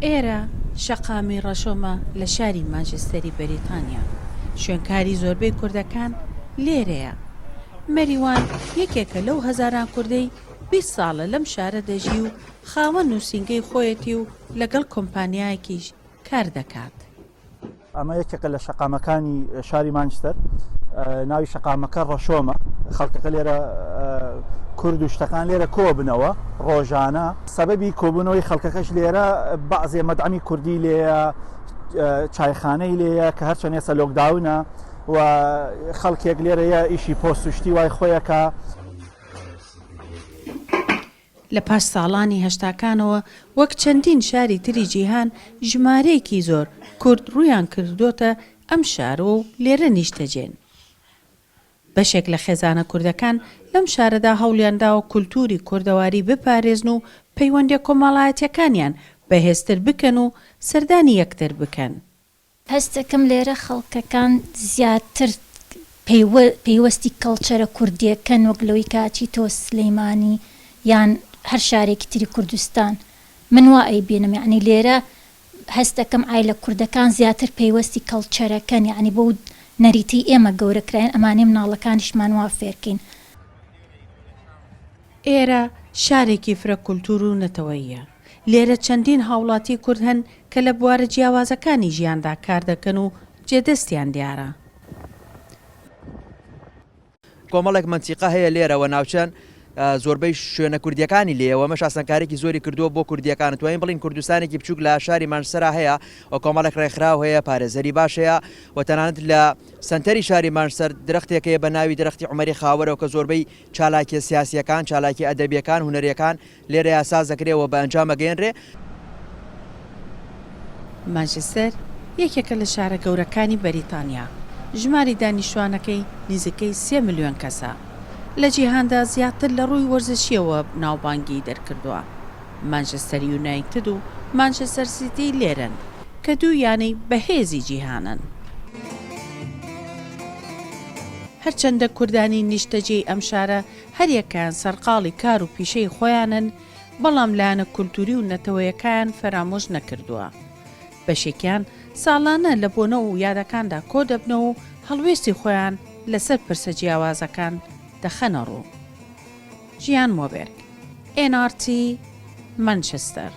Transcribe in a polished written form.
ئێرە شەقامی ڕەشۆمە لە شاری مانچستەری بەریتانیا. شوێنکاری زۆربەی کوردەکان لێرەیە. مەریوان یەکێکە لەو هەزاران کوردەی 20 ساڵە لەم شارە دەژی و خاوەن نووسینگەی خۆیەتی و لەگەڵ کۆمپانیایەکیش کار دەکات. ئەمە یەکێکە لە شەقامەکانی شاری مانچستەر، ناوی شەقامەکە ڕەشۆمە. خەڵکەکە لێرە کورد و شتەکان لێرە کۆ بنەوە ڕۆژانە. سەبەبی کۆبوونەوەی خەڵکەکەش لێرە بەعزێ مەدعەمی کوردی لێیە، چایخانەی لێیە کە هەرچەند ئێستا لۆکداونە و خەڵکێک لێرەیە ئیشی پۆستوشتی وای خۆیەکە. لە پاش ساڵانی هەشتاکانەوە وەک چەندین شاری تری جیهان ژمارەیەکی زۆر کورد ڕوویان کردوتە ئەم شارە و لێرە نیشتەجێن. بەشێک لە خێزانە کوردەکان لەم شارەدا هەوڵیانداوە کولتوری کوردەواری بپارێزن و پەیوەندی کۆمەڵایەتیەکانیان بەهێزتر بکەن و سەردانی یەکتر بکەن. هەستەکەم لێرە خەڵکەکان زیاتر پەیوەستی کەڵچەرە کوردیەکەن وەک لەوەی کاچی تۆ سلەیمانی یان هەر شارێکی تری کوردستان. من وا ئەیبینم یعنی لێرە هەستەکەم ئایلە کوردەکان زیاتر پەیوەستی کەڵچەرەکەن، یعنی بۆ نەریتی ئێمە گەورەکراین ئەمانەی مناڵەکانیشمان وا فێرکەین. ئێرە شارێکی فرە کولتور و نەتەوەییە. لێرە چەندین هاوڵاتی کورد هەن کە لە بوارە جیاوازەکانی ژیاندا کار دەکەن و جێدەستیان دیارە. کۆمەڵێک مەنتیقە هەیە لێرەوە ناوچەند زۆربەی شوێنە کوردیەکانی لێەوە مەش ئاسانکارێکی زۆری کردووە بۆ کوردیەکان. توانین بڵین کوردستانێکی بچووک لە شاری مانچستەرا هەیە و کۆمەڵێک ڕێکخراو هەیە، پارێزەری باش هەیە و تەنانەت لە سنتەری شاری مانچستەر درەختێک هەیە بە ناوی درەختی عومەری خاوەرەوە کە زۆربەی چالاکی سیاسیەکان، چالاکی ئەدەبیەکان، هونەریەکان لێرە یاساز دەکرێەوە بە ئەنجام ئەگەێنرێ. مانچستەر یەکێکە لە شارە گەورەکانی بەریتانیا. ژماری دانیشتوانەکەی نزیکەی 3 ملیۆن کەسە. لە جیهاندا زیاتر لە ڕووی وەرزشیەوە ناوبانگی دەرکردووە. مانچستەر یونایتد و مانچستەر سیتی لێرن کە دوو یانەی بەهێزی جیهانن. هەرچەندە کوردانی نیشتەجێی ئەم شارە هەریەکان سەرقاڵی کار و پیشەی خۆیانن، بەڵام لایەنە کولتوری و نەتەوەیەکان فەرامۆش نەکردووە. بەشێکیان ساڵانە لە بۆنە و یادەکاندا کۆ دەبنەوە و هەڵوێستی خۆیان لەسەر پرسە جیاوازەکان دەخەنە ڕوو. ژیان مۆبێرگ، NRT مانچستەر.